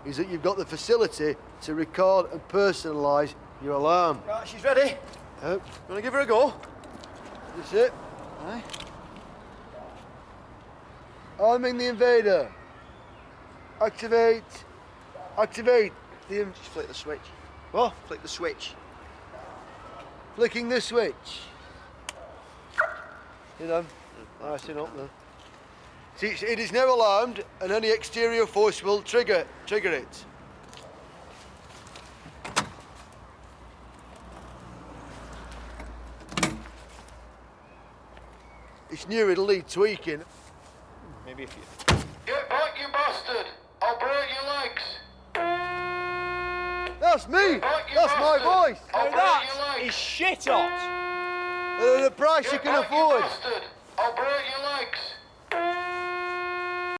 is that you've got the facility to record and personalise your alarm. Right, she's ready. Yep. Gonna give her a go? That's it. Aye. Arming the invader. Activate. Activate. Just flick the switch. What? Flick the switch. Flicking the switch. You know, nice enough then. See, it is now alarmed, and any exterior force will trigger it. It's new, it'll need tweaking. Maybe if you... Get back, you bastard! I'll break your legs! That's me! back, you That's my bastard. voice! I'll Now break your that legs! is shit hot! At a price you Get can back, afford. you bastard! I'll break